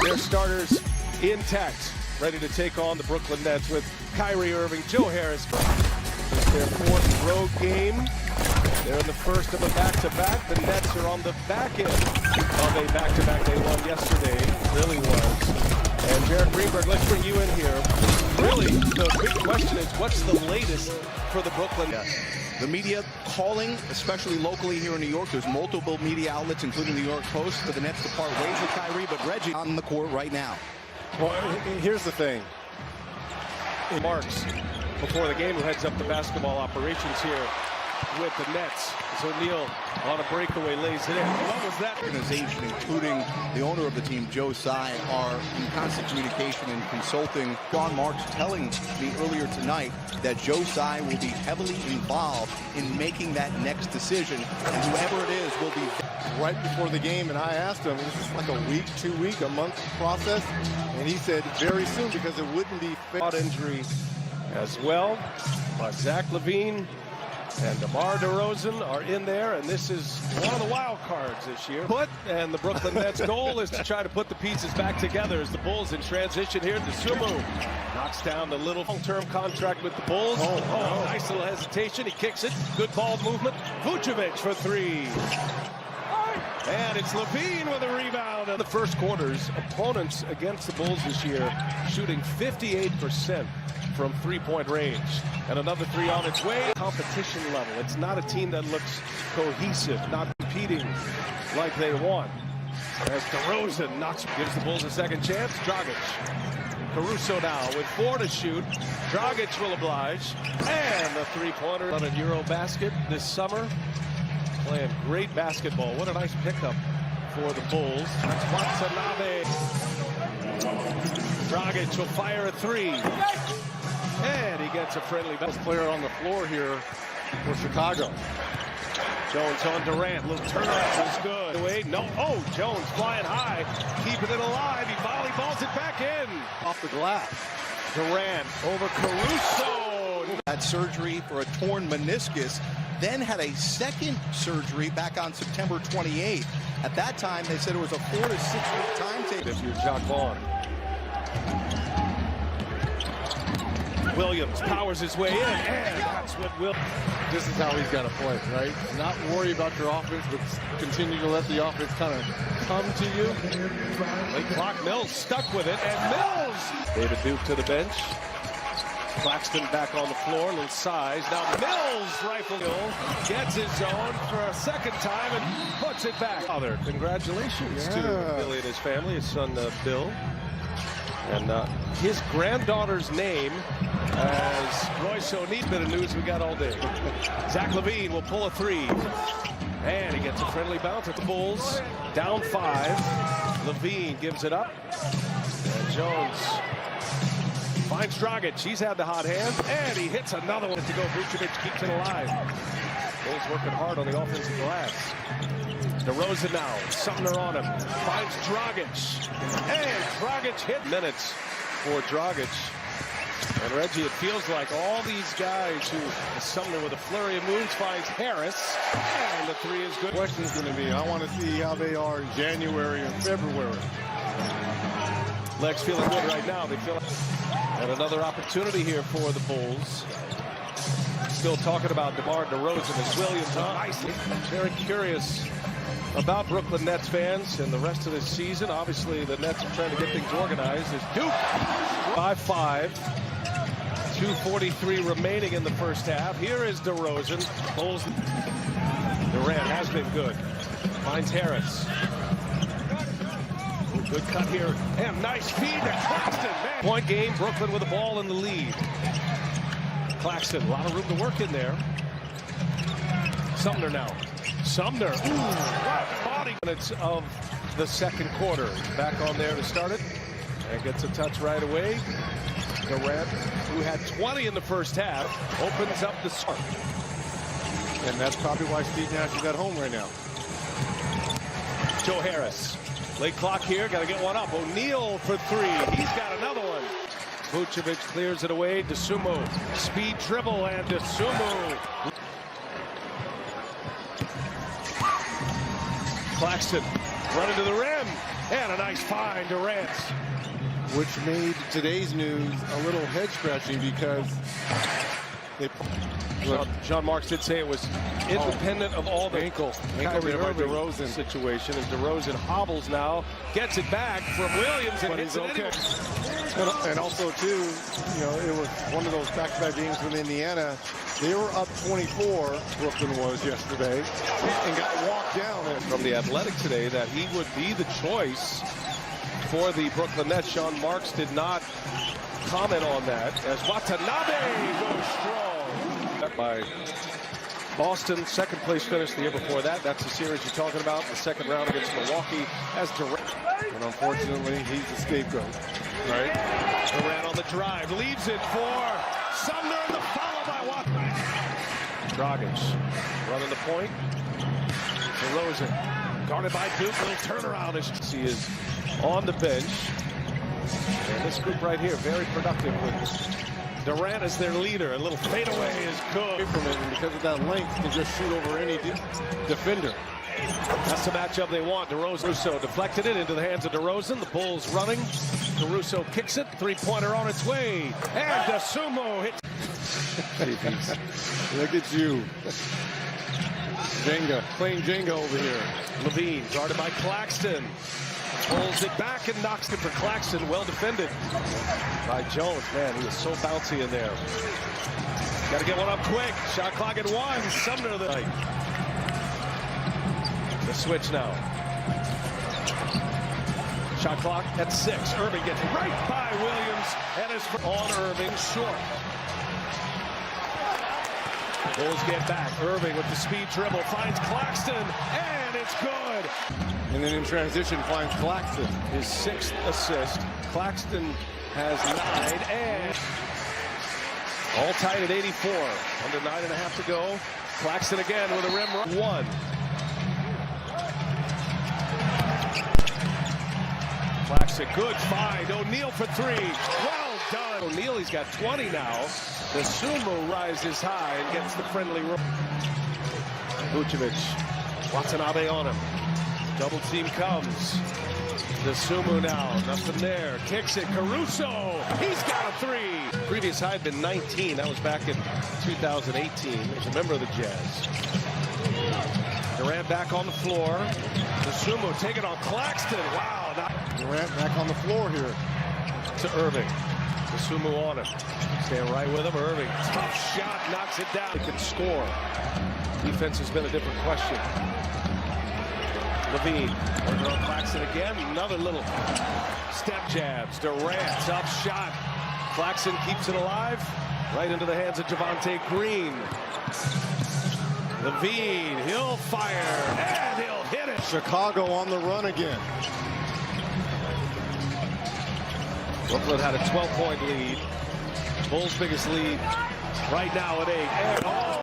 Their starters intact, ready to take on the Brooklyn Nets with Kyrie Irving, Joe Harris. It's their fourth road game. They're in the first of a back-to-back. The Nets are on the back end of a back-to-back they won yesterday. It really was. And Jared Greenberg, let's bring you in here. Really, the big question is, what's the latest for the Brooklyn Nets? The media calling, especially locally here in New York. There's multiple media outlets, including the New York Post, for the Nets to part ways with Kyrie, but Reggie on the court right now. Well, here's the thing. Marks, before the game, who heads up the basketball operations here with the Nets. As O'Neal on a breakaway lays it in. What was that? Organization, including the owner of the team, Joe Tsai, are in constant communication and consulting. John Marks telling me earlier tonight that Joe Tsai will be heavily involved in making that next decision, and whoever it is will be right before the game. And I asked him, is this like a week, 2 week, a month process? And he said very soon, because it wouldn't be fair. Injury as well, but Zach LaVine and DeMar DeRozan are in there, and this is one of the wild cards this year. And the Brooklyn Nets' goal is to try to put the pieces back together as the Bulls in transition here. DeSumo knocks down the little long-term contract with the Bulls. Oh, nice little hesitation. He kicks it. Good ball movement. Vucevic for three. And it's LaVine with a rebound. In the first quarters, opponents against the Bulls this year shooting 58% from three-point range. And another three on its way. Competition level. It's not a team that looks cohesive, not competing like they want. As DeRozan gives the Bulls a second chance. Dragic. Caruso now with 4 to shoot. Dragic will oblige. And the three-pointer on a Eurobasket this summer. Playing great basketball. What a nice pickup for the Bulls. That's Watanabe. Dragic will fire a three. And he gets a friendly best player on the floor here for Chicago. Jones on Durant. Little turnaround is good. Wait, no. Oh, Jones flying high. Keeping it alive. He volleyballs it back in. Off the glass. Durant over Caruso. Had surgery for a torn meniscus, then had a second surgery back on September 28th. At that time, they said it was a 4 to 6 week timetable. If you're Jacques Vaughn. Williams powers his way in, and that's what This is how he's got to play, right? Not worry about your offense, but continue to let the offense kind of come to you. Late clock, Mills stuck with it, and Mills! David Duke to the bench. Claxton back on the floor, a little size. Now Mills rifle gets his zone for a second time and puts it back. Father, congratulations to Billy and his family, his son Bill. And his granddaughter's name, as Royce O'Neal, bit of news we got all day. Zach LaVine will pull a three. And he gets a friendly bounce at the Bulls. Down 5. LaVine gives it up. And Jones finds Dragic. He's had the hot hand. And he hits another one to go. Vucevic keeps it alive. Bulls working hard on the offensive glass. DeRozan now, Sumner on him, finds Dragic, and Dragic hit minutes for Dragic. And Reggie, it feels like all these guys who, Sumner with a flurry of moves, finds Harris, and the three is good. The question's going to be, I want to see how they are in January and February. Legs feeling good right now. They feel, and another opportunity here for the Bulls. Still talking about DeMar DeRozan as Williams nicely. Very curious about Brooklyn Nets fans and the rest of this season. Obviously, the Nets are trying to get things organized. As Duke 5-5, 2:43 remaining in the first half. Here is DeRozan. Bulls. Durant has been good. Finds Harris. Ooh, good cut here. And nice feed to Claxton. Man. Point game. Brooklyn with the ball in the lead. Claxton, a lot of room to work in there. Sumner now. Sumner, body minutes of the second quarter. Back on there to start it. And gets a touch right away. Durant, who had 20 in the first half, opens up the start. And that's probably why Steve Nash is at home right now. Joe Harris. Late clock here, got to get one up. O'Neal for three. He's got another one. Vucevic clears it away. DeSumo, speed dribble, and DeSumo. Claxton running to the rim. And a nice find, Durant. Which made today's news a little head scratching because John Marks did say it was independent of all the ankle Kyrie there by Irving DeRozan. situation. And DeRozan hobbles now, gets it back from Williams, and But hits he's it okay. anyway. And also, too, you know, it was one of those back-to-back games with Indiana. They were up 24, Brooklyn was yesterday, and got walked down. From The Athletic today that he would be the choice for the Brooklyn Nets. Sean Marks did not comment on that as Watanabe goes strong. By Boston, second place finish the year before that. That's the series you're talking about. The second round against Milwaukee as Durant. And unfortunately, he's the scapegoat. Right. Durant on the drive, leaves it for Sumner, and the follow by Watanabe. Dragic running the point. DeRozan guarded by Duke. Little turnaround as he is on the bench. And this group right here, very productive with Durant as their leader. A little fadeaway is good. From it, and because of that length, can just shoot over any defender. That's the matchup they want. Caruso deflected it into the hands of DeRozan. The Bulls running. Caruso kicks it. Three-pointer on its way. And DeSumo hits. Look at you. Jenga, playing Jenga over here. Levine guarded by Claxton. Pulls it back and knocks it for Claxton. Well defended by Jones. Man, he is so bouncy in there. Got to get one up quick. Shot clock at 1. Sumner the night. The switch now. Shot clock at 6. Irving gets right by Williams and is on Irving short. Bulls get back. Irving with the speed dribble finds Claxton, and it's good. And then in transition finds Claxton. His 6th assist. Claxton has 9, and all tied at 84. Under 9.5 to go. Claxton again with a rim run. 1. Claxton, good find. O'Neal for 3. Well done. O'Neal, he's got 20 now. The Sumo rises high and gets the friendly roll. Vucevic, Watanabe on him. Double team comes. The Sumo now, nothing there. Kicks it, Caruso. He's got a 3. Previous high had been 19. That was back in 2018. He's a member of the Jazz. Durant back on the floor. The Sumo taking on Claxton. Wow. Durant back on the floor here. To Irving. The Sumo on him. Stand right with him. Irving. Tough shot. Knocks it down. He can score. Defense has been a different question. Levine. Working on Claxton again. Another little step jabs. Durant. Tough shot. Claxton keeps it alive. Right into the hands of Javonte Green. Levine. He'll fire. And he'll hit it. Chicago on the run again. Brooklyn had a 12-point lead. Bulls' biggest lead right now at 8. And